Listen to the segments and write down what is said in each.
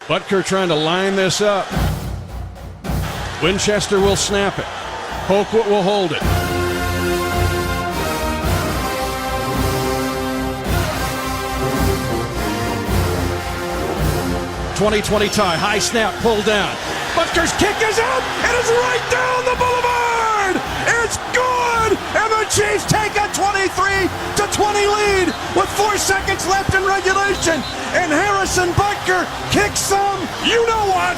Butker trying to line this up. Winchester will snap it. Colquitt will hold it. .2020 tie, high snap, pulled down. Butker's kick is out, and it's right down the boulevard! It's good! And the Chiefs take a 23-20 lead with 4 seconds left in regulation. And Harrison Butker kicks some, you know what?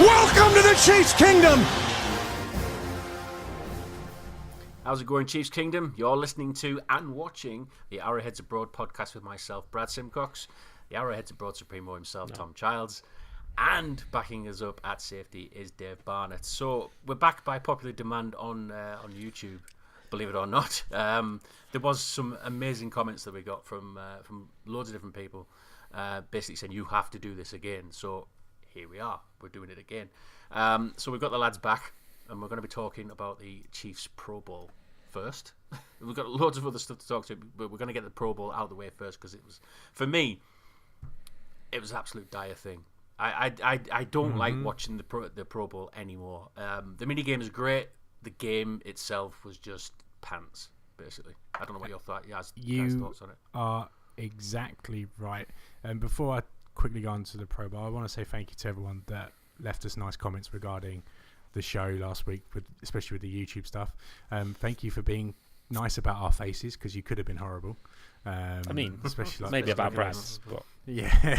Welcome to the Chiefs Kingdom! How's it going, Chiefs Kingdom? You're listening to and watching the Arrowheads Abroad podcast with myself, Brad Simcox, the Arrowheads Abroad Supremo himself, Tom Childs, and backing us up at safety is Dave Barnett. So we're back by popular demand on YouTube, believe it or not. There was some amazing comments that we got from loads of different people, basically saying you have to do this again. So here we are, we're doing it again. So we've got the lads back, and we're going to be talking about the Chiefs Pro Bowl first. We've got loads of other stuff to talk to, but we're going to get the Pro Bowl out of the way first, because it was, for me, it was an absolute dire thing. I don't like watching the Pro Bowl anymore. The mini game is great. The game itself was just pants, basically. I don't know what your thoughts on it. You are exactly right. And before I quickly go on to the Pro Bowl, I want to say thank you to everyone that left us nice comments regarding the show last week, especially with the YouTube stuff. Thank you for being nice about our faces, because you could have been horrible. I mean, especially like maybe about Brad's. But... Yeah.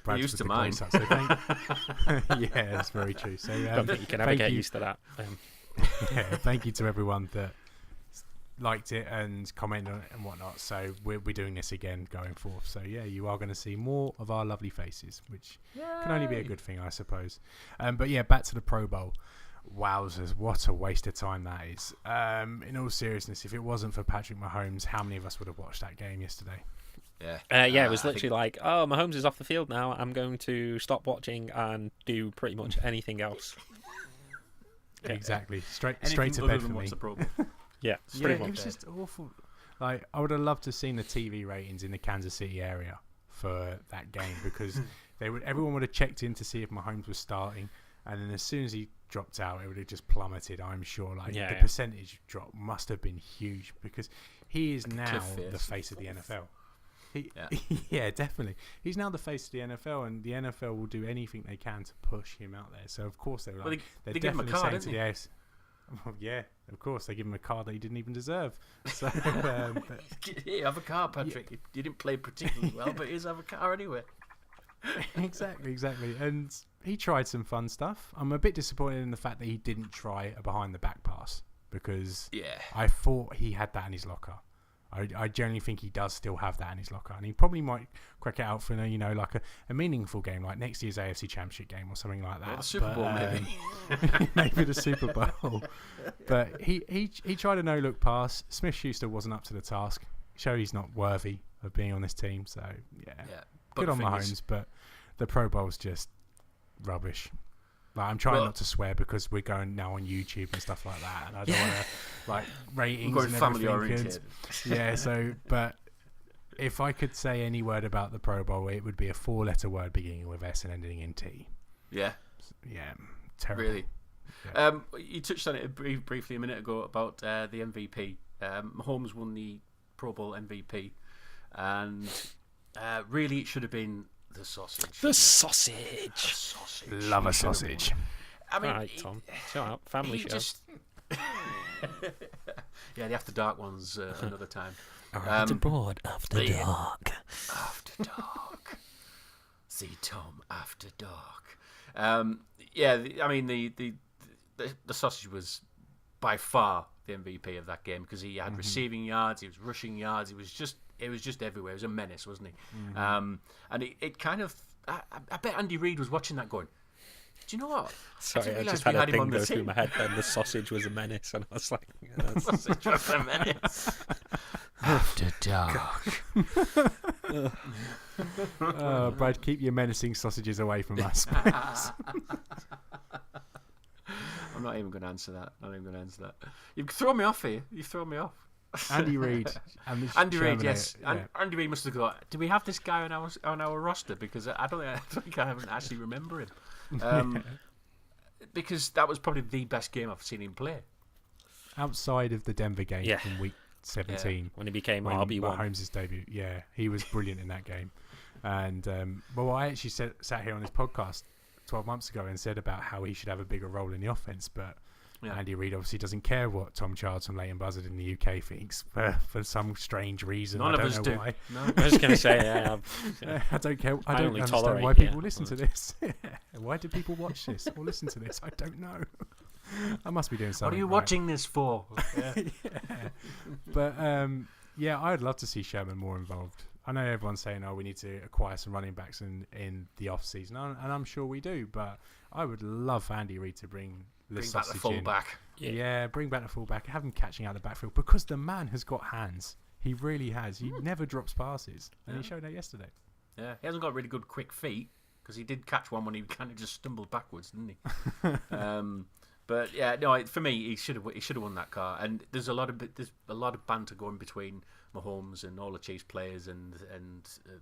Brad's used to mine. So yeah, that's very true. So I don't think you can ever get used to that. Thank you to everyone that liked it and commented on it and whatnot. So we're doing this again going forth. So yeah, you are going to see more of our lovely faces, which can only be a good thing, I suppose. But yeah, back to the Pro Bowl. Wowzers, what a waste of time that is. In all seriousness, if it wasn't for Patrick Mahomes, how many of us would have watched that game yesterday? Yeah, it was literally like, oh, Mahomes is off the field now. I'm going to stop watching and do pretty much anything else. Exactly. Straight to bed for me. Yeah, it was just awful. Like, I would have loved to have seen the TV ratings in the Kansas City area for that game, because everyone would have checked in to see if Mahomes was starting, and then as soon as he dropped out, it would have just plummeted, I'm sure. The percentage drop must have been huge, because he is now the face of the NFL. Yeah, definitely. He's now the face of the NFL, and the NFL will do anything they can to push him out there. So of course they're they give him a card, didn't they? Well, yeah, of course they give him a card that he didn't even deserve. So here, have a car, Patrick. Yeah. You didn't play particularly well, but here's have a car anyway. Exactly. And he tried some fun stuff. I'm a bit disappointed in the fact that he didn't try a behind the back pass, because I thought he had that in his locker. I genuinely think he does still have that in his locker, and he probably might crack it out for like a meaningful game, like next year's AFC Championship game or something like that. Or the Super Bowl, maybe. Maybe the Super Bowl. But he tried a no-look pass. Smith-Schuster wasn't up to the task. Showed he's not worthy of being on this team. So yeah. Good on Mahomes, but the Pro Bowl's just rubbish. Like, I'm trying not to swear, because we're going now on YouTube and stuff like that, and I don't want to ratings we're and family everything. So but if I could say any word about the Pro Bowl, it would be a 4-letter word beginning with S and ending in T. Yeah, terrible. Really. Yeah. You touched on it briefly a minute ago about the MVP. Mahomes won the Pro Bowl MVP, and really it should have been the sausage. The sausage. Love a sausage. I mean, all right, Tom. Shut up. Family show. Yeah, the After Dark ones another time. Abroad After Dark. After Dark. See Tom After Dark. The sausage was by far the MVP of that game, because he had receiving yards, he was rushing yards, it was just everywhere. It was a menace, wasn't he? And it kind of, I bet Andy Reid was watching that going, do you know what? Sorry, I just had a thing go through my head then. The sausage was a menace, and I was like, the sausage was a menace. After Dark. Brad, keep your menacing sausages away from us. I'm not even going to answer that. You've thrown me off here. You've thrown me off. Andy Reid. Andy Reid, yes. Andy Reid must have thought, do we have this guy on our roster? Because I think I haven't actually remember him. Because that was probably the best game I've seen him play. Outside of the Denver game in week 17. When he became RB1. RB1. Mahomes' debut. Yeah, he was brilliant in that game. And, I actually sat here on this podcast 12 months ago and said about how he should have a bigger role in the offense, but Andy Reid obviously doesn't care what Tom Childs from Leighton Buzzard in the UK thinks for some strange reason. None I don't of us know do. why. No. I was going to say, I don't care. I don't only understand tolerate, why people listen to this. Why do people watch this or listen to this? I don't know. I must be doing something. What are you watching this for? But I'd love to see Sherman more involved. I know everyone's saying, we need to acquire some running backs in the off season, and I'm sure we do. But I would love for Andy Reid to bring back the fullback. Yeah, bring back the fullback. Have him catching out the backfield because the man has got hands. He really has. He never drops passes, and he showed that yesterday. Yeah, he hasn't got really good quick feet because he did catch one when he kind of just stumbled backwards, didn't he? But yeah, no. For me, he should have won that car. And there's a lot of banter going between Mahomes and all the Chiefs players and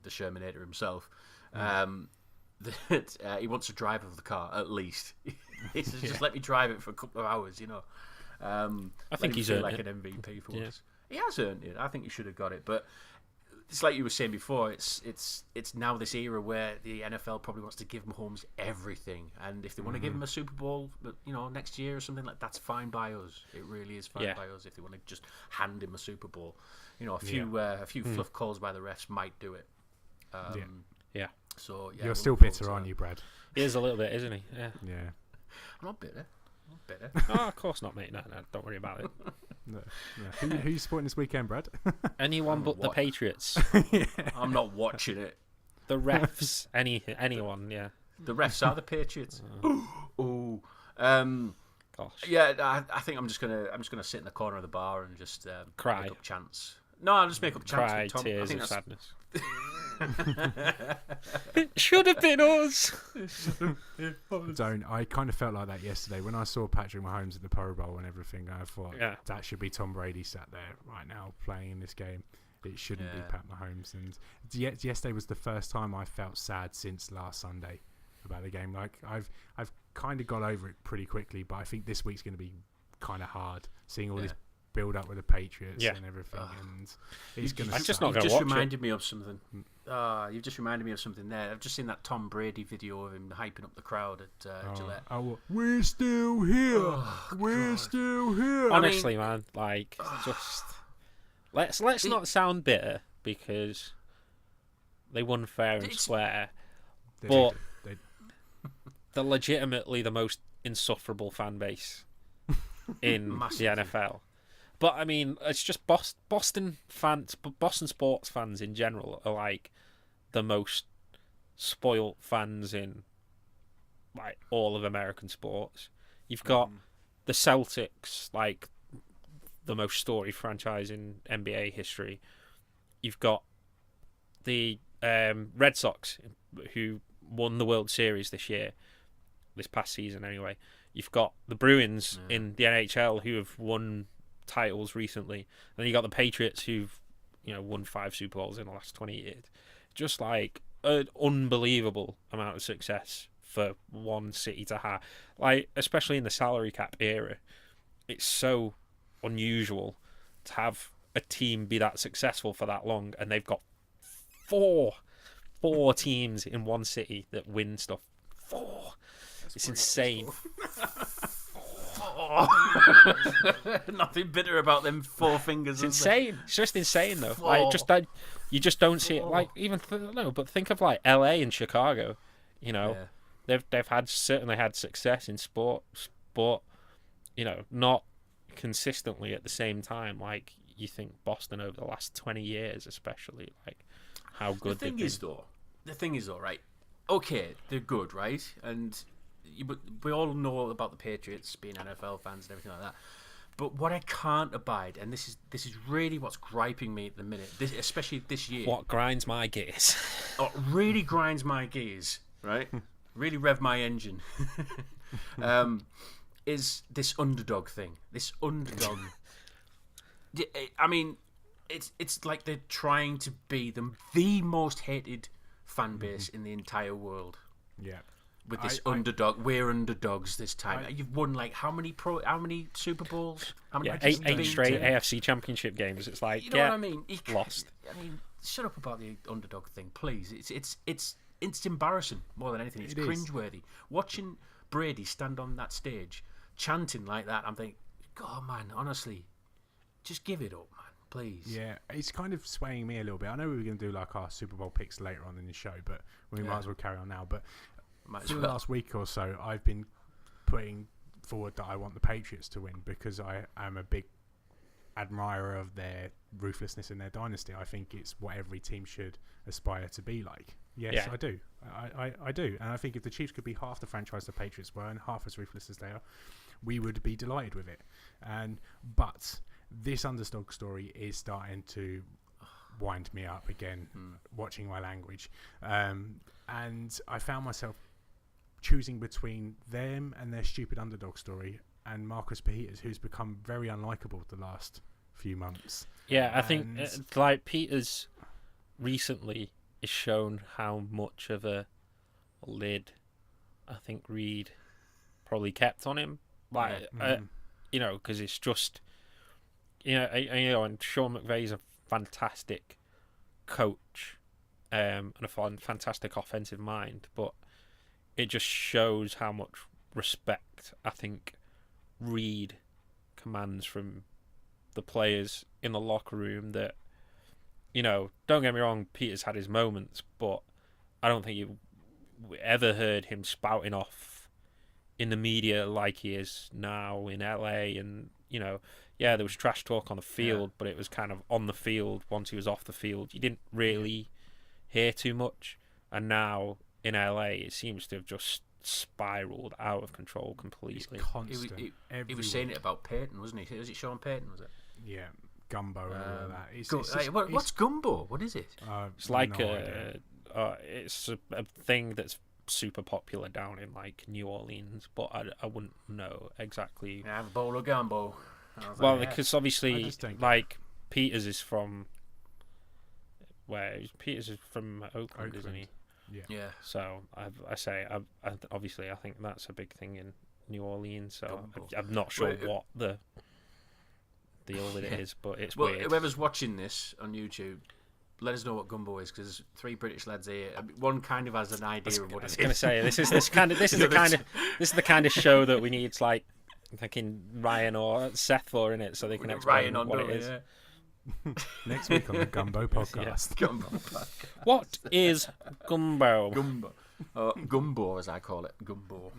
the Shermanator himself. That he wants to drive of the car at least. He says, just let me drive it for a couple of hours, I think he's earned like it. an MVP for us. He has earned it. I think he should have got it, but it's like you were saying before. It's now this era where the NFL probably wants to give Mahomes everything, and if they want to give him a Super Bowl, next year or something like that's fine by us. It really is fine by us if they want to just hand him a Super Bowl. A few fluff calls by the refs might do it. So you're still bitter, aren't you, Brad? He is a little bit, isn't he? Yeah. I'm not bitter. Oh, of course not, mate. No, don't worry about it. No. Who you supporting this weekend, Brad? Anyone but the Patriots. I'm not watching it. The refs. Anyone, yeah. The refs are the Patriots. Ooh. Gosh. Yeah, I think I'm just gonna sit in the corner of the bar and just cry. Make up chants. No, I'll just make up chants. Cry with Tom. tears I think of that's... sadness. It should have been us. I kind of felt like that yesterday when I saw Patrick Mahomes at the Pro Bowl and everything. I thought that should be Tom Brady sat there right now playing in this game. It shouldn't be Pat Mahomes. And yesterday was the first time I felt sad since last Sunday about the game. Like I've kind of got over it pretty quickly, but I think this week's going to be kind of hard seeing all this build up with the Patriots and everything, and he's going to. I'm just not going to watch it. You've just reminded me of something. You've just reminded me of something there. I've just seen that Tom Brady video of him hyping up the crowd at Gillette. We're still here. We're still here. Honestly, man, just let's not sound bitter because they won fair and square, but they're legitimately the most insufferable fan base in the NFL. But I mean, it's just Boston sports fans in general are like the most spoilt fans in like all of American sports. You've got the Celtics, like the most storied franchise in NBA history. You've got the Red Sox, who won the World Series this past season anyway. You've got the Bruins in the NHL, who have won titles recently. Then you got the Patriots, who've won 5 Super Bowls in the last 20 years. Just like an unbelievable amount of success for one city to have. Like, especially in the salary cap era, it's so unusual to have a team be that successful for that long, and they've got four teams in one city that win stuff. 4. It's insane. Nothing bitter about them 4 fingers. It's insane. It's just insane, though. Like, you just don't see it. Like, even but think of like LA and Chicago. They've certainly had success in sports, but not consistently at the same time. Like, you think Boston over the last 20 years, especially, like how good. The thing is though, right? Okay, they're good, right? And we all know about the Patriots being NFL fans and everything like that. But what I can't abide, and this is really what's griping me at the minute, especially this year. What grinds my gears? Really grinds my gears, right? Really rev my engine. Is this underdog thing? This underdog I mean, it's like they're trying to be the most hated fan base in the entire world. Yeah. With this underdog, we're underdogs this time. You've won like how many Super Bowls? How many matches have you eight been straight to? AFC Championship games. It's like, You know what I mean? Lost. I mean, shut up about the underdog thing, please. It's embarrassing more than anything. It's cringeworthy. Watching Brady stand on that stage, chanting like that, I'm thinking, God, man, honestly, just give it up, man, please. Yeah, it's kind of swaying me a little bit. I know we were going to do like our Super Bowl picks later on in the show, but we might as well carry on now. But for the last week or so, I've been putting forward that I want the Patriots to win because I am a big admirer of their ruthlessness in their dynasty. I think it's what every team should aspire to be like. Yes, I do. I do. And I think if the Chiefs could be half the franchise the Patriots were and half as ruthless as they are, we would be delighted with it. But this underdog story is starting to wind me up again, watching my language. And I found myself choosing between them and their stupid underdog story and Marcus Peters, who's become very unlikable the last few months. Yeah, I think like Peters recently has shown how much of a lid I think Reed probably kept on him. Like, because it's just, and Sean McVay's a fantastic coach and a fantastic offensive mind, but it just shows how much respect I think Reed commands from the players in the locker room. That, don't get me wrong, Peters had his moments, but I don't think you ever heard him spouting off in the media like he is now in LA. And there was trash talk on the field, but it was kind of on the field. Once he was off the field, you didn't really hear too much. And now in LA, it seems to have just spiraled out of control completely. It's constant. He was saying it about Peyton, wasn't he? Was it Sean Payton? Was it? Yeah, Gumbo and all of that. What's Gumbo? What is it? It's like it's a thing that's super popular down in like New Orleans, but I wouldn't know exactly. Have a bowl of gumbo. Well, because obviously, like Peters is from Peters is from Oakland, isn't he? Yeah. So obviously I think that's a big thing in New Orleans. So I'm not sure what the deal with it is, but it's weird. Whoever's watching this on YouTube, let us know what gumbo is, because there's 3 British lads here. One kind of has an idea of what it is. I was going to say this is the kind of show that we need, like thinking Ryan or Seth for in it, so they can explain what it is. Yeah. Next week on the Gumbo podcast. Gumbo podcast. What is gumbo? Gumbo, as I call it. Gumbo.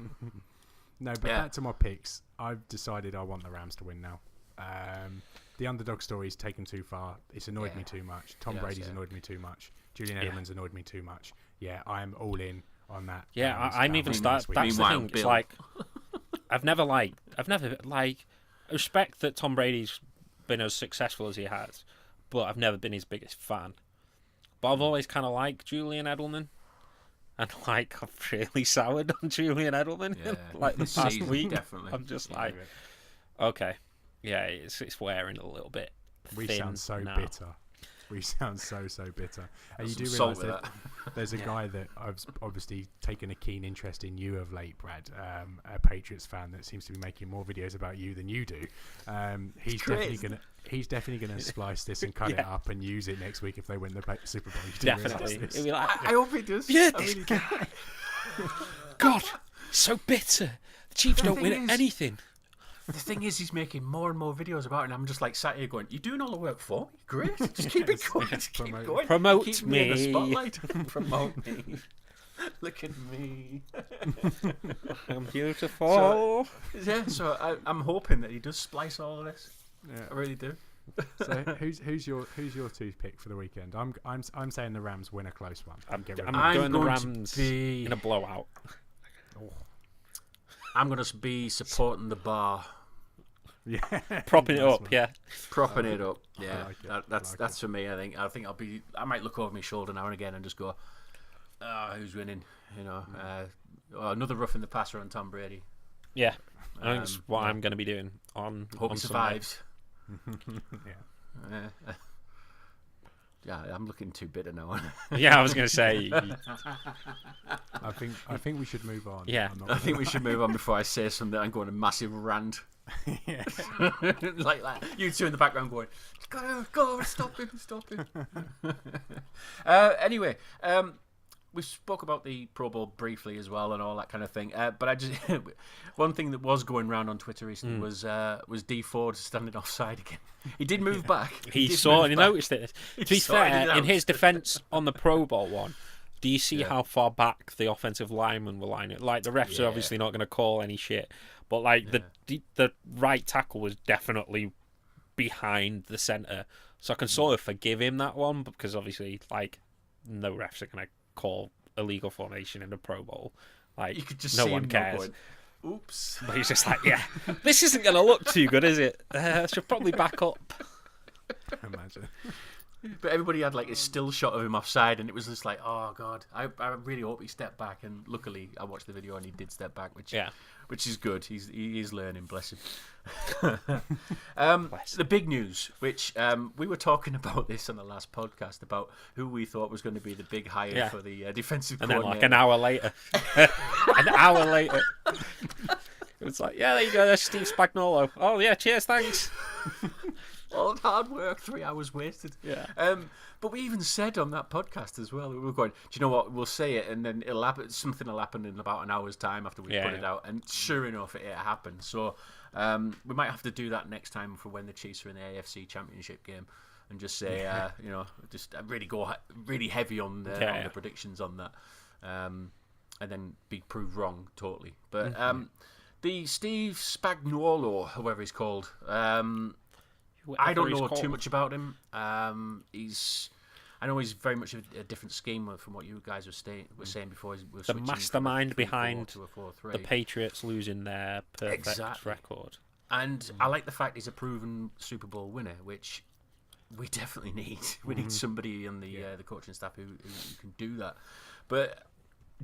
No, but back to my picks. I've decided I want the Rams to win now. The underdog story's taken too far. It's annoyed me too much. Tom Brady's annoyed me too much. Julian Edelman's annoyed me too much. Yeah, I'm all in on that. Yeah, I'm even start. That's the thing. It's like I've never respect that Tom Brady's been as successful as he has, but I've never been his biggest fan. But I've always kind of liked Julian Edelman, and I've really soured on Julian Edelman the past week. Definitely. I'm just okay, it's wearing a little bit. We sound so bitter. We sound so bitter. And you do realise that there's a guy that I've obviously taken a keen interest in you of late, Brad, a Patriots fan that seems to be making more videos about you than you do. He's definitely gonna splice this and cut it up and use it next week if they win the Super Bowl. Definitely. I hope he does. Yeah, this guy. God, so bitter. The Chiefs don't win anything. The thing is, he's making more and more videos about it, and I'm just like sat here going, "You're doing all the work for me? Great, just keep it going, just keep going. Promote keep me in the spotlight. Promote me. Look at me. I'm beautiful." So I'm hoping that he does splice all of this. Yeah. I really do. So who's your toothpick for the weekend? I'm saying the Rams win a close one. I'm going the Rams in a blowout. I'm going to be supporting the bar. Yeah, propping it up. Yeah, propping it up. Yeah, like that's for me. I think I might look over my shoulder now and again and just go, who's winning? Another rough in the passer on Tom Brady. Yeah, I think that's what I'm going to be doing on. Hope he survives. Yeah, I'm looking too bitter now. Yeah, I was going to say. I think we should move on. Yeah, I think we should move on before I say something. I'm going a massive rant. Yeah. like you two in the background going, go, stop him. Anyway, we spoke about the Pro Bowl briefly as well and all that kind of thing. But I just one thing that was going around on Twitter recently was D Ford standing offside again. He did move back. He saw and he noticed it. To be fair, in his defence on the Pro Bowl one, do you see how far back the offensive linemen were lining? Like the refs are obviously not going to call any shit, but like the right tackle was definitely behind the centre, so I can sort of forgive him that one because obviously like no refs are going to call illegal formation in the Pro Bowl. Like you could just no see one him cares. Going, oops. But he's just like, yeah, this isn't going to look too good, is it? I should probably back up. Imagine. But everybody had like a still shot of him offside, and it was just like, oh god, I really hope he stepped back. And luckily, I watched the video and he did step back, which is good. He is learning, bless him. The big news, which we were talking about this on the last podcast about who we thought was going to be the big hire for the defensive and coordinator. then like an hour later, it was like, yeah, there you go, there's Steve Spagnuolo. Oh yeah, cheers, thanks. All hard work, 3 hours wasted. Yeah. But we even said on that podcast as well, we were going, do you know what, we'll say it and then something will happen in about an hour's time after we put it out. And sure enough, it happened. So we might have to do that next time for when the Chiefs are in the AFC Championship game and just say, just really go really heavy on the predictions on that. And then be proved wrong totally. But the Steve Spagnuolo, whoever he's called, I don't know too much about him. I know he's very much a different scheme from what you guys were saying before. The mastermind behind the Patriots losing their perfect record. And I like the fact he's a proven Super Bowl winner, which we definitely need. We need somebody on the coaching staff who can do that. But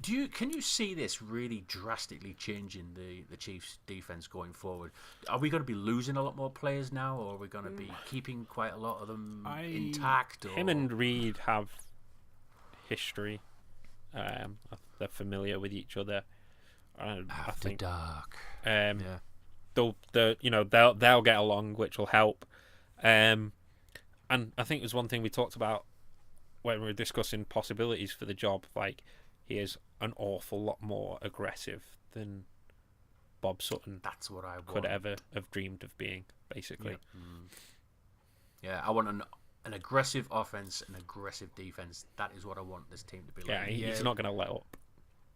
can you see this really drastically changing the Chiefs' defense going forward? Are we going to be losing a lot more players now, or are we going to be keeping quite a lot of them intact? Him and Reed have history. They're familiar with each other. I think dark. They'll get along, which will help. And I think it was one thing we talked about when we were discussing possibilities for the job. Like, he is an awful lot more aggressive than Bob Sutton. That's what I could ever have dreamed of being, basically. Yeah, I want an aggressive offense, an aggressive defense. That is what I want this team to be like. Yeah, he's not going to let up.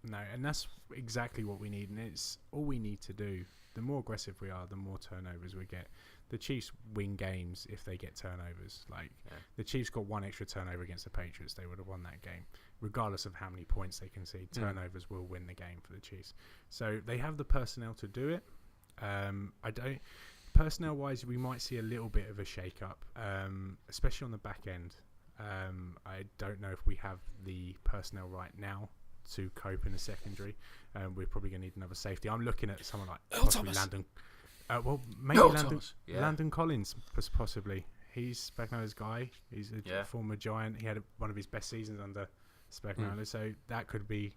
No, and that's exactly what we need, and it's all we need to do. The more aggressive we are, the more turnovers we get. The Chiefs win games if they get turnovers. The Chiefs got one extra turnover against the Patriots, they would have won that game. Regardless of how many points they concede, turnovers will win the game for the Chiefs. So they have the personnel to do it. Personnel-wise, we might see a little bit of a shake-up, especially on the back end. I don't know if we have the personnel right now to cope in the secondary. We're probably going to need another safety. I'm looking at someone like possibly Landon. Landon Collins, possibly. He's Spagnuolo's guy. He's a former Giant. He had one of his best seasons under Spagnuolo, so that could be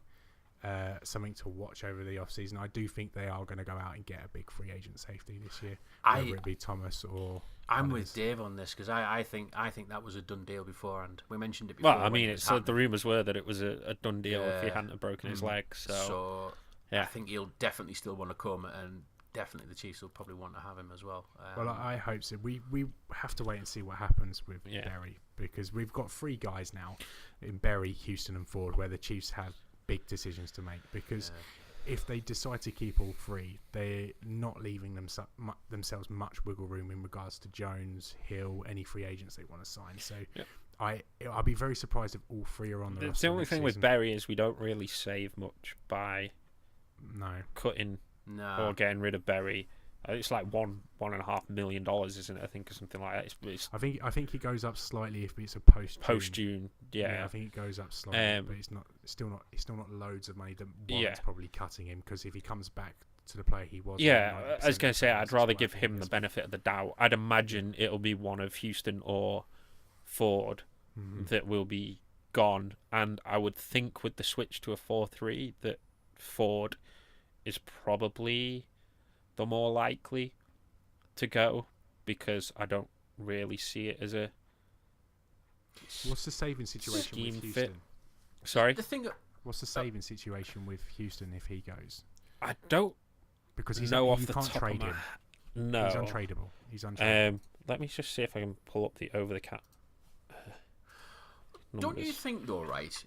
something to watch over the off-season. I do think they are going to go out and get a big free agent safety this year, whether it be Thomas or... I'm with Dave on this because I think that was a done deal beforehand. We mentioned it before. Well, I mean, the rumours were that it was a done deal if he hadn't have broken his leg. So I think he'll definitely still want to come, and definitely the Chiefs will probably want to have him as well. Well, I hope so. We have to wait and see what happens with Berry, because we've got 3 guys now in Berry, Houston, and Ford, where the Chiefs have big decisions to make, because if they decide to keep all 3, they're not leaving themselves much wiggle room in regards to Jones, Hill, any free agents they want to sign. So I'll be very surprised if all 3 are on the roster. The only thing with Berry is we don't really save much by cutting or getting rid of Berry. It's like $1.5 million, isn't it? I think, or something like that. It's I think he goes up slightly if it's a post June. Yeah, I think it goes up slightly, but it's still not loads of money that warrants probably cutting him, because if he comes back to the player he was. Yeah, I was going to say, I'd rather give him the benefit of the doubt. I'd imagine it'll be one of Houston or Ford that will be gone, and I would think with the switch to a 4-3 that Ford is probably the more likely to go, because I don't really see it as a What's the saving situation with Houston? fit. Sorry? The thing. What's the saving situation with Houston if he goes? I don't Because know off you the can't top trade of him. my... No. He's untradeable. Let me just see if I can pull up the over-the-cap Don't you numbers. think though, right?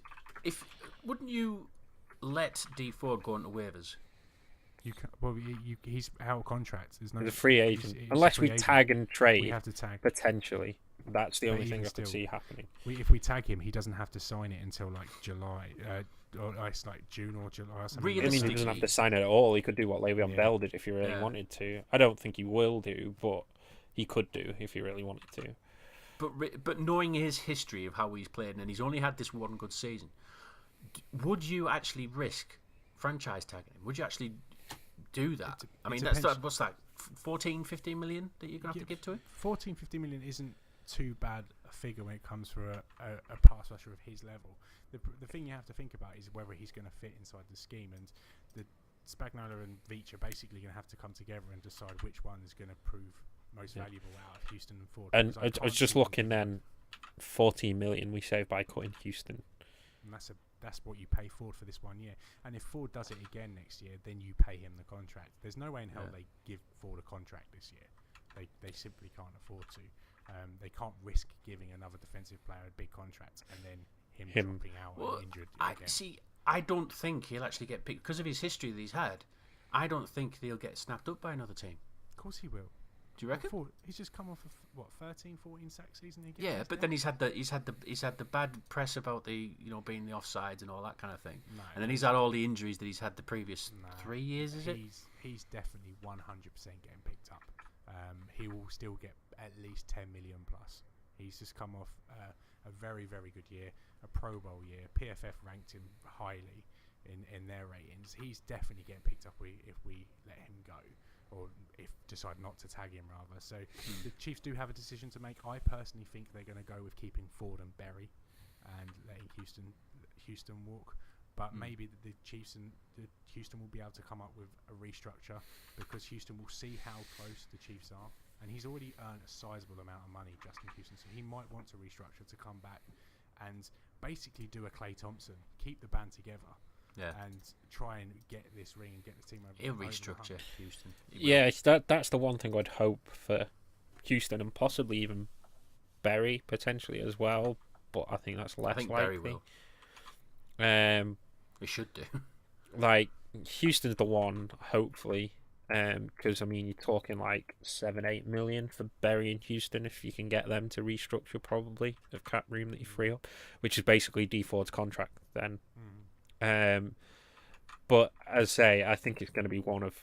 Wouldn't you let D Ford go into waivers? He's out of contract. There's no. He's a free agent. he's Unless a we free tag agent. and trade, We have to tag. potentially. That's the But only thing even I could still, see happening. If we tag him, he doesn't have to sign it until like July, or it's like June or July or something. I mean, he doesn't have Realistically- to sign it at all. He could do what Le'Veon Yeah. Bell did if he really Yeah. wanted to. I don't think he will do, but he could do if he really wanted to. But knowing his history of how he's played, and he's only had this one good season, would you actually risk franchise tagging him? Would you actually do that? I mean, that's depends. what's that? 14, 15 million that you're gonna have to give to him? 14-15 million isn't too bad a figure when it comes for a pass rusher of his level. The thing you have to think about is whether he's going to fit inside the scheme, and the Spagnuolo and Veach are basically going to have to come together and decide which one is going to prove most valuable out of Houston and Ford. And because I was just see- looking then, 14 million we saved by cutting Houston. And that's what you pay Ford for this 1 year. And if Ford does it again next year, then you pay him the contract. There's no way in hell they give Ford a contract this year. They simply can't afford to. They can't risk giving another defensive player a big contract and then him dropping out and injured again. I don't think he'll actually get picked because of his history that he's had. I don't think he'll get snapped up by another team. Of course he will. Do you reckon? Ford, he's just come off of 13, 14 sack season again. Yeah, but then he's had the bad press about the being the offsides and all that kind of thing. No. And then he's had all the injuries that he's had the previous 3 years. Is it? He's definitely 100% getting picked up. He will still get at least 10 million plus. He's just come off a very, very good year, a Pro Bowl year. PFF ranked him highly in their ratings. He's definitely getting picked up if we let him go, or if decide not to tag him rather. So the Chiefs do have a decision to make. I personally think they're going to go with keeping Ford and Berry and letting Houston walk. But maybe the Chiefs and Houston will be able to come up with a restructure, because Houston will see how close the Chiefs are, and he's already earned a sizable amount of money, Justin Houston. So he might want to restructure to come back and basically do a Klay Thompson, keep the band together, and try and get this ring and get the team over. He'll restructure Houston. Yeah, that's the one thing I'd hope for Houston, and possibly even Berry potentially as well. But I think that's less I think likely. Berry will. We should do. Like Houston's the one, hopefully, because I mean you're talking like 7-8 million for Berry and Houston if you can get them to restructure, probably of cap room that you free up, which is basically D Ford's contract then. But as I say, I think it's going to be one of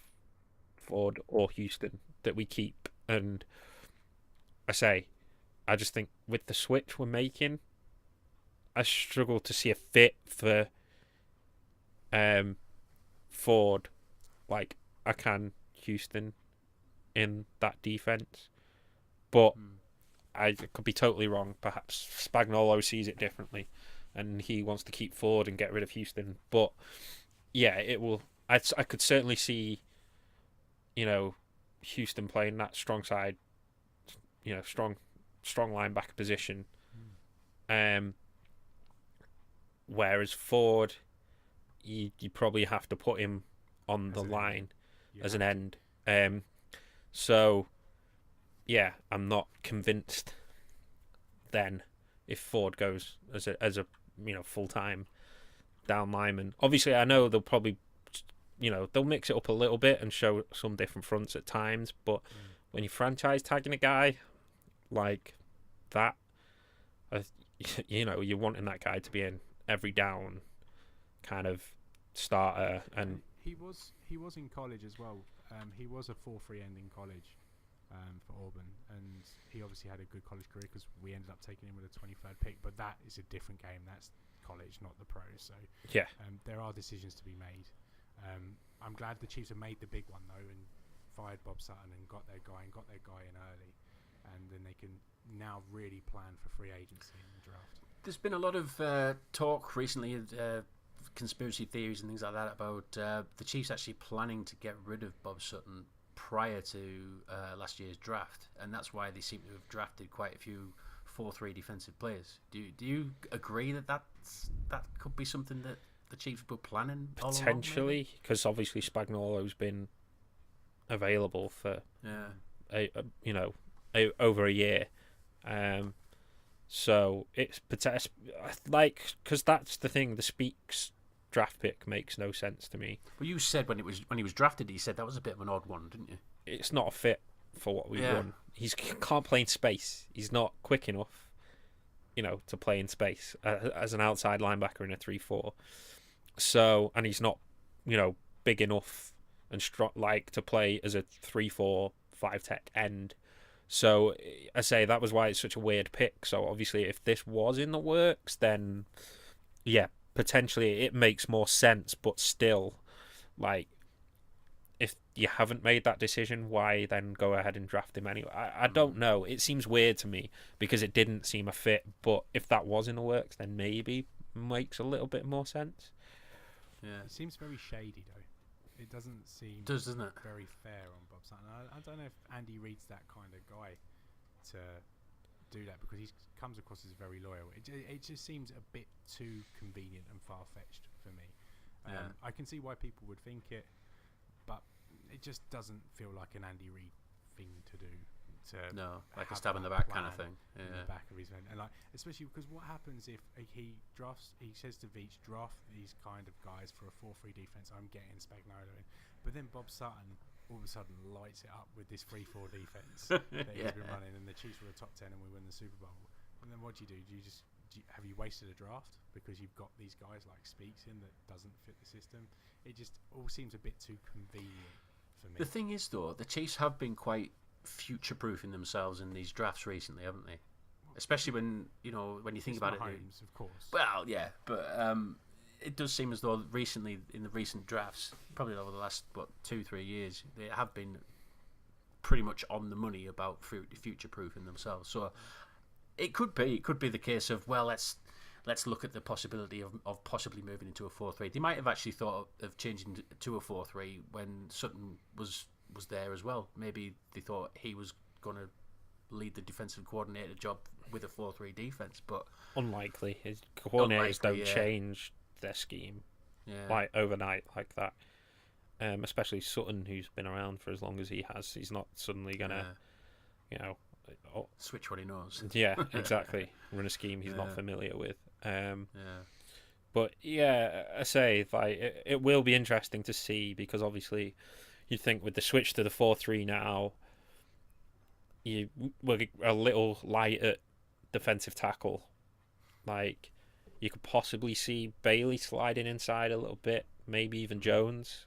Ford or Houston that we keep, and I just think with the switch we're making, I struggle to see a fit for Ford like I can Houston in that defense, but I could be totally wrong. Perhaps Spagnuolo sees it differently, and he wants to keep Ford and get rid of Houston. But yeah, it will. I could certainly see, Houston playing that strong side, strong linebacker position. Whereas Ford, you probably have to put him on the line as an end. So, yeah, I'm not convinced then if Ford goes as a full time down lineman. Obviously, I know they'll probably they'll mix it up a little bit and show some different fronts at times. But when you're franchise tagging a guy like that, you're wanting that guy to be in every down kind of starter. And he was in college as well. He was a 4-3 end in college for Auburn, and he obviously had a good college career because we ended up taking him with a 23rd pick. But that is a different game. That's college, not the pros. So yeah, there are decisions to be made. I'm glad the Chiefs have made the big one though and fired Bob Sutton and got their guy in early, and then they can now really plan for free agency in the draft. There's been a lot of talk recently, conspiracy theories and things like that about the Chiefs actually planning to get rid of Bob Sutton prior to last year's draft, and that's why they seem to have drafted quite a few 4-3 defensive players. Do you agree that could be something that the Chiefs were planning? Potentially, because obviously Spagnuolo's been available for over a year, so it's like, because that's the thing. The Speaks draft pick makes no sense to me. Well, you said when he was drafted, you said that was a bit of an odd one, didn't you? It's not a fit for what we want. He can't play in space. He's not quick enough, to play in space as an outside linebacker in a 3-4. So, and he's not, big enough and strong to play as a 3-4 5-tech end. So I say that was why it's such a weird pick. So obviously, if this was in the works, then yeah, potentially it makes more sense. But still, if you haven't made that decision, why then go ahead and draft him anyway? I don't know. It seems weird to me because it didn't seem a fit. But if that was in the works, then maybe makes a little bit more sense. Yeah, it seems very shady though. It doesn't seem doesn't it? Very fair on Bob Sutton. I don't know if Andy Reid's that kind of guy to do that, because he comes across as very loyal. It just seems a bit too convenient and far-fetched for me. I can see why people would think it, but it just doesn't feel like an Andy Reid thing to do. Like a stab in the back kind of thing. In the back of his head, and especially because what happens if he says to Veach, draft these kind of guys for a 4-3 defense. I'm getting Spagnuolo in, but then Bob Sutton all of a sudden lights it up with this 3-4 defense that he's been running, and the Chiefs were a top 10 and we win the Super Bowl. And then what do? Have you wasted a draft because you've got these guys like Speaks in that doesn't fit the system? It just all seems a bit too convenient for me. The thing is, though, the Chiefs have been quite future-proofing themselves in these drafts recently, haven't they? Especially when you think about Mahomes, of course. Well, yeah, but it does seem as though recently in the recent drafts, probably over the last 2-3 years, they have been pretty much on the money about future-proofing themselves. So it could be the case of, well, let's look at the possibility of possibly moving into a 4-3. They might have actually thought of changing to a 4-3 when Sutton was there as well. Maybe they thought he was going to lead the defensive coordinator job with a 4-3 defense, but unlikely. His coordinators don't change their scheme overnight like that. Especially Sutton, who's been around for as long as he has. He's not suddenly gonna, switch what he knows. Yeah, exactly. Run a scheme he's not familiar with. But yeah, I say it will be interesting to see, because obviously you'd think with the switch to the 4-3 now, you were a little light at defensive tackle. You could possibly see Bailey sliding inside a little bit, maybe even Jones.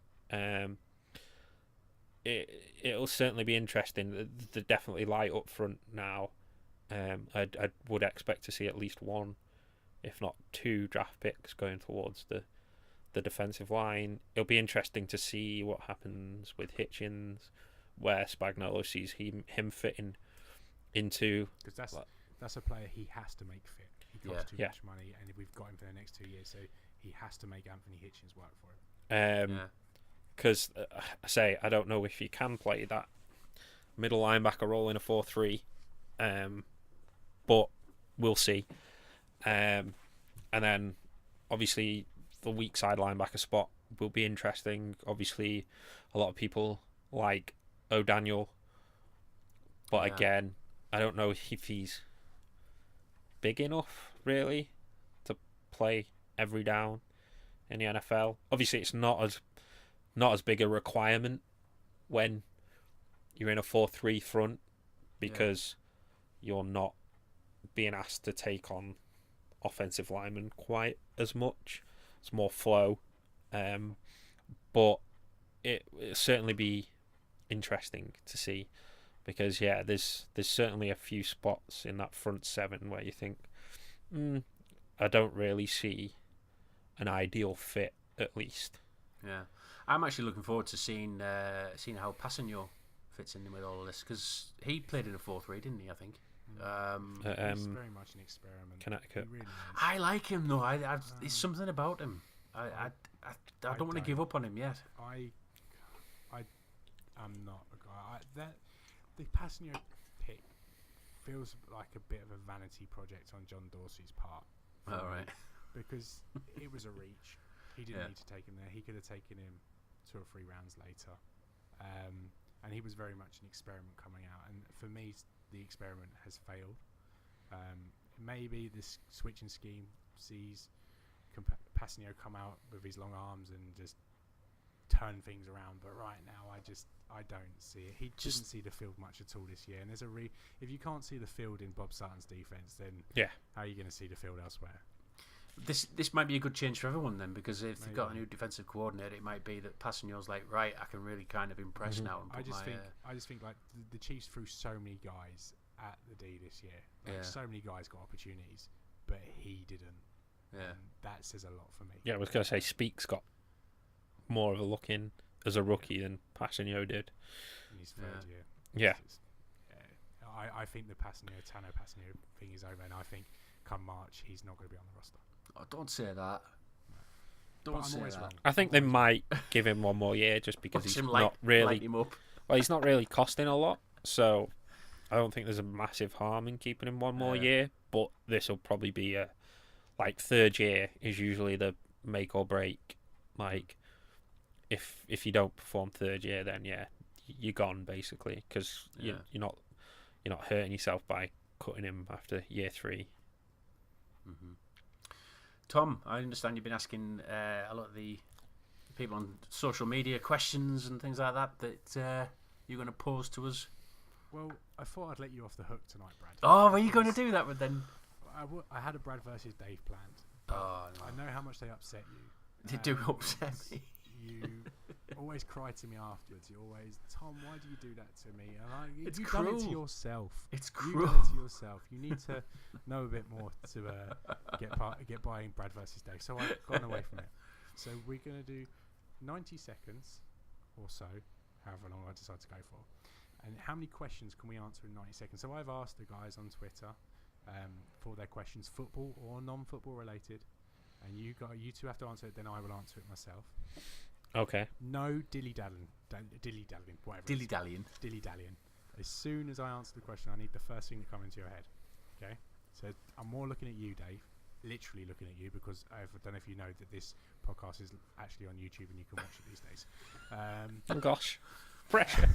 It'll certainly be interesting. They're definitely light up front now. I would expect to see at least one, if not two, draft picks going towards the defensive line. It'll be interesting to see what happens with Hitchens, where Spagnuolo sees him fitting into. Because that's a player he has to make fit. He costs too much money, and we've got him for the next 2 years, so he has to make Anthony Hitchens work for him. Because I don't know if he can play that middle linebacker role in a 4-3, but we'll see. And then obviously the weak side linebacker spot will be interesting. Obviously, a lot of people like O'Daniel, but again, I don't know if he's big enough really to play every down in the NFL. Obviously, it's not as big a requirement when you're in a 4-3 front, because you're not being asked to take on offensive linemen quite as much. It's more flow, but it'll certainly be interesting to see, because there's certainly a few spots in that front seven where you think, I don't really see an ideal fit, at least. Yeah, I'm actually looking forward to seeing how Passanio fits in with all of this, because he played in a 4-3, didn't he? I think. He's very much an experiment. Connecticut. He really is. I like him though. There's something about him. I don't want to give up on him yet. I'm not a guy. The Passanio pick feels like a bit of a vanity project on John Dorsey's part. All right. Because it was a reach. He didn't need to take him there. He could have taken him 2 or 3 rounds later. And he was very much an experiment coming out. And for me, the experiment has failed. Maybe this switching scheme sees Passanio come out with his long arms and just turn things around. But right now, I don't see it. He didn't see the field much at all this year. And there's if you can't see the field in Bob Sutton's defense, then how are you going to see the field elsewhere? This might be a good change for everyone then, because if they've got a new defensive coordinator, it might be that Passanio's like, right, I can really kind of impress now. And I just think like the Chiefs threw so many guys at the D this year. Like, so many guys got opportunities, but he didn't. Yeah, that says a lot for me. Yeah, I was going to say Speaks got more of a look in as a rookie than Passanio did in his third year. Yeah. I think the Tano Passanio thing is over, and I think come March he's not going to be on the roster. Oh, don't say that. Don't say that. Wrong. I think they might give him one more year just because he's not really. Light him up. Well, he's not really costing a lot, so I don't think there's a massive harm in keeping him one more year. But this will probably be a third year is usually the make or break. Like if you don't perform third year, then you're gone basically, because you're not hurting yourself by cutting him after year 3. Mm-hmm. Tom, I understand you've been asking a lot of the people on social media questions and things like that you're going to pose to us. Well, I thought I'd let you off the hook tonight, Brad. Oh, were you going to do that then? I had a Brad versus Dave planned. Oh, no. I know how much they upset you. They do upset me. You always cry to me afterwards. You always, Tom, why do you do that to me? And it's you've cruel. done it to yourself. It's cruel. You've done it to yourself. You need to know a bit more to get by in Brad versus Dave. So I've gone away from it. So we're going to do 90 seconds or so, however long I decide to go for. And how many questions can we answer in 90 seconds? So I've asked the guys on Twitter for their questions, football or non-football related. And you two have to answer it, then I will answer it myself. Okay. No dilly-dallying, whatever. Dilly-dallying. As soon as I answer the question, I need the first thing to come into your head. Okay? So I'm more looking at you, Dave. Literally looking at you, because I don't know if you know that this podcast is actually on YouTube and you can watch it these days. Oh gosh. Pressure.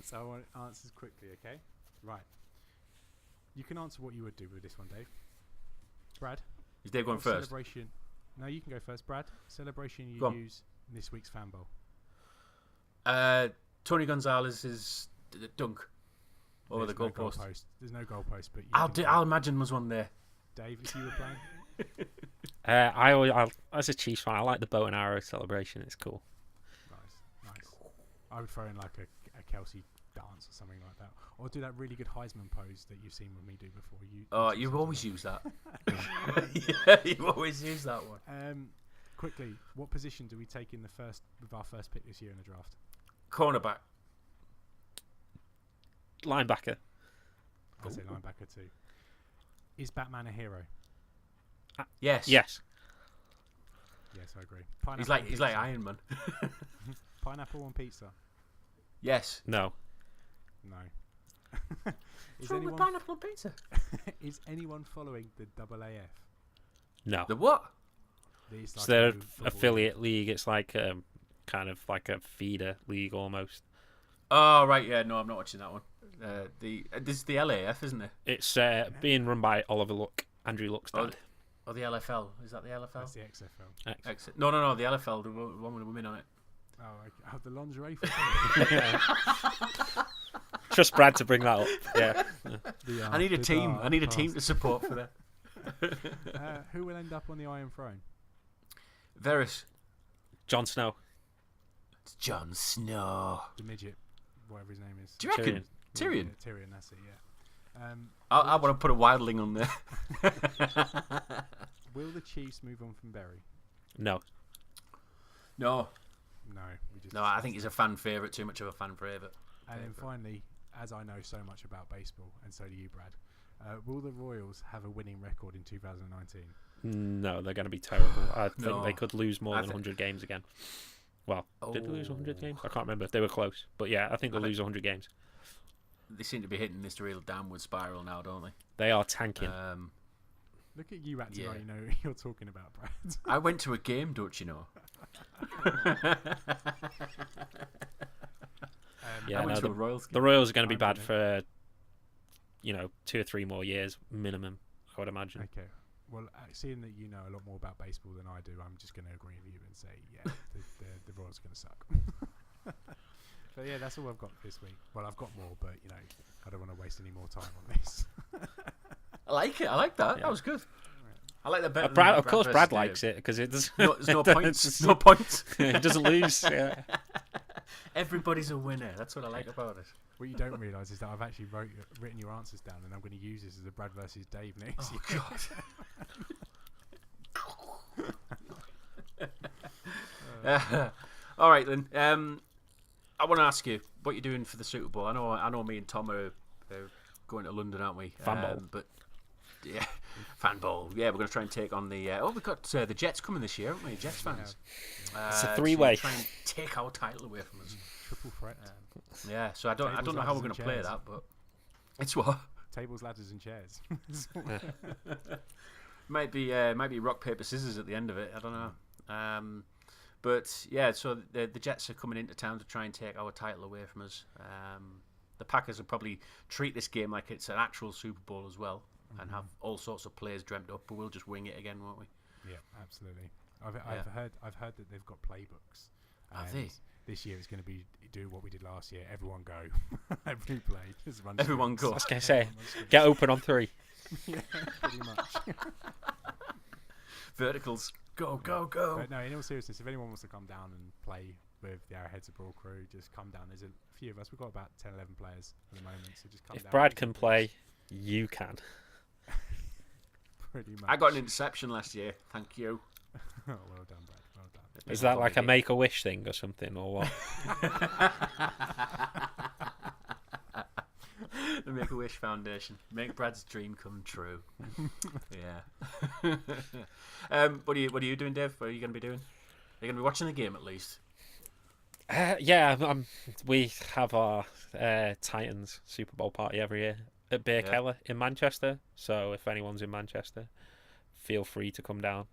So I want answers quickly, okay? Right. You can answer what you would do with this one, Dave. Brad? Is Dave going first? Celebration. No, you can go first, Brad. Celebration you use in this week's Fan Bowl. Tony Gonzalez's dunk over the goalpost. There's no goalpost, but I'll imagine there's one there. Dave, if you were playing. I as a Chiefs fan, I like the bow and arrow celebration. It's cool. Nice. I would throw in like a Kelsey dance or something like that, or do that really good Heisman pose that you've seen me do before. You've always used that. Yeah, you've always used that one. Quickly, what position do we take in with our first pick this year in the draft? Cornerback. Linebacker. I'd say linebacker too. Is Batman a hero? Yes. Yes, I agree. He's like Iron Man. Pineapple on pizza. Yes. No. What's wrong with pineapple on pizza? Is anyone following the AAF? No. The what? It's their affiliate league. It's like kind of like a feeder league almost. Oh right, yeah. No, I'm not watching that one. This is the LAF, isn't it? It's being run by Andrew Luck's dad. Or the LFL. Is that the LFL? That's the XFL. No, the LFL, the one with the women on it. Oh, okay. The lingerie. Trust Brad to bring that up. Yeah. I need a team. I need a team to support for that. Who will end up on the Iron Throne? Varys. Jon Snow. It's Jon Snow. The midget, whatever his name is. Do you reckon? Tyrion. Yeah, Tyrion, that's it, yeah. I want to put a wildling on there. Will the Chiefs move on from Berry? No. No. No, I think he's a fan favourite, too much of a fan favourite. And then finally, as I know so much about baseball, and so do you, Brad, will the Royals have a winning record in 2019? No, they're going to be terrible. I think No. they could lose more than 100 games again. Well, did they lose 100 games? I can't remember. They were close. But yeah, I think they'll lose 100 games. They seem to be hitting this real downward spiral now, don't they? They are tanking. Look at you acting like you know who you're talking about, Brad. I went to a game, don't you know? Yeah, no, the Royals are going to be bad for 2 or 3 more years minimum, I would imagine. Okay. Well, seeing that you know a lot more about baseball than I do, I'm just going to agree with you and say, yeah, the Royals are going to suck. But yeah, that's all I've got this week. Well, I've got more, but I don't want to waste any more time on this. I like it. I like that. Yeah. That was good. I like that better. Brad, of course, Brad likes it because it does. There's no points. There's no points. It doesn't lose. Yeah. Everybody's a winner. That's what I like about it. What you don't realise is that I've actually written your answers down, and I'm going to use this as a Brad versus Dave next year. God. All right then. I want to ask you what you're doing for the Super Bowl. I know. Me and Tom are going to London, aren't we? Fanball. But yeah, fanball. Yeah, we're going to try and take on the. We've got the Jets coming this year, haven't we? Jets fans. It's a 3-way. Try and take our title away from us. Triple threat. Yeah. So I don't know how we're going to play that, but it's what tables, ladders, and chairs. might be rock paper scissors at the end of it. I don't know. But yeah, so the Jets are coming into town to try and take our title away from us. The Packers will probably treat this game like it's an actual Super Bowl as well, and have all sorts of players dreamt up. But we'll just wing it again, won't we? Yeah, absolutely. I've heard that they've got playbooks. Have they? This year it's going to be do what we did last year. Everyone go. Every play. Just run. Everyone go. I was going to say, get open on 3. Yeah, pretty much. Verticals. Go. But no, in all seriousness, if anyone wants to come down and play with the Arrowheads Abroad crew, just come down. There's a few of us. We've got about 10, 11 players at the moment, so just come down. If Brad can play, you can. Pretty much. I got an interception last year. Thank you. Oh, well done, Brad. Well done. Is that like a Make-A-Wish thing or something, or what? The Make-A-Wish Foundation. Make Brad's dream come true. Yeah. What are you doing, Dave? What are you going to be doing? Are you going to be watching the game at least? Yeah, we have our Titans Super Bowl party every year at Beer Keller in Manchester. So if anyone's in Manchester, feel free to come down.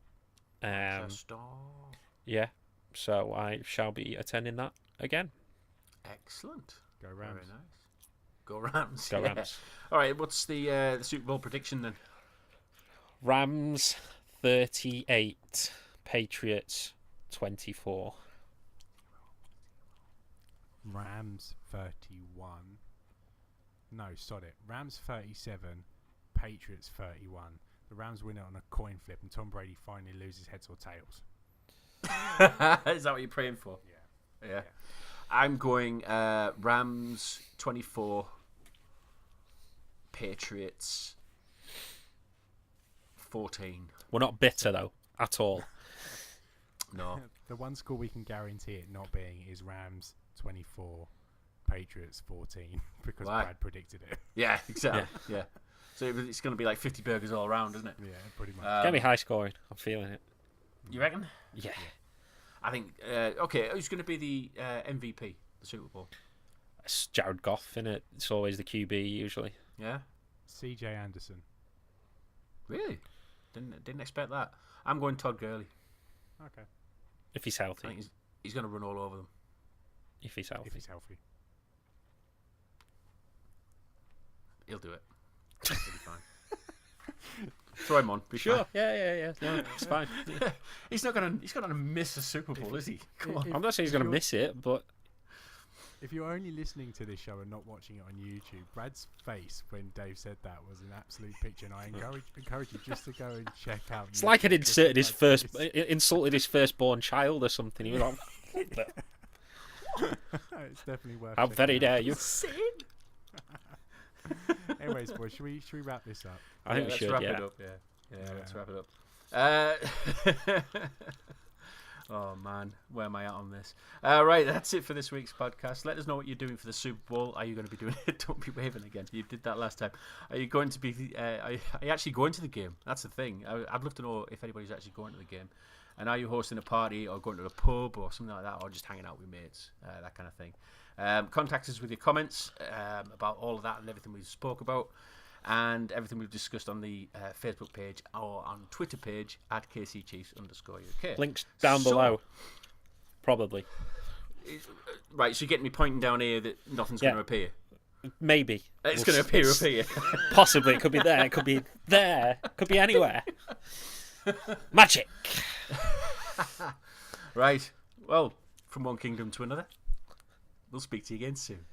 Yeah, so I shall be attending that again. Excellent. Go Rams. Very nice. Go Rams. Go Rams. All right, what's the Super Bowl prediction then? Rams 38, Patriots 24. Rams 31. No, sod it. Rams 37, Patriots 31. The Rams win it on a coin flip, and Tom Brady finally loses heads or tails. Is that what you're praying for? Yeah. Yeah. I'm going Rams 24, Patriots 14. We're not bitter though at all. No. The one score we can guarantee it not being is Rams 24, Patriots 14, because Brad predicted it. Yeah, exactly. Yeah. So it's going to be like 50 burgers all around, isn't it? Yeah, pretty much. It's going to be high scoring. I'm feeling it. You reckon? Yeah. I think. Okay, who's going to be the MVP, the Super Bowl? It's Jared Goff, innit? It's always the QB usually. Yeah. CJ Anderson. Really? Didn't expect that. I'm going Todd Gurley. Okay. If he's I healthy. think he's going to run all over them. If he's healthy. If he's healthy. He'll do it. He'll be fine. Throw him on. Be Sure. fine. Yeah. No, it's fine. He's not gonna miss a Super Bowl, is he? Come on. I'm not saying he's going to miss it, but If you're only listening to this show and not watching it on YouTube, Brad's face when Dave said that was an absolute picture, and I encourage you just to go and check out. it's like it insulted his firstborn child or something. He was like, it's definitely worth. how very dare you? Anyways, boys, should we wrap this up? I think we should. Wrap Yeah. it up. Yeah, let's wrap it up. Oh man, where am I at on this? Right, that's it for this week's podcast. Let us know what you're doing for the Super Bowl. Are you going to be doing it? Don't be waving again. You did that last time. Are you going to be? Are you actually going to the game? That's the thing. I'd love to know if anybody's actually going to the game. And are you hosting a party or going to a pub or something like that, or just hanging out with mates, that kind of thing? Contact us with your comments about all of that and everything we spoke about, and everything we've discussed on the Facebook page or on Twitter page at KCChiefs_UK. Links down below, probably. Right, so you're getting me pointing down here that nothing's going to appear. Maybe It's going to appear up here. Possibly, it could be there. It could be there. It could be anywhere. Magic. Right. Well, from one kingdom to another. We'll speak to you again soon.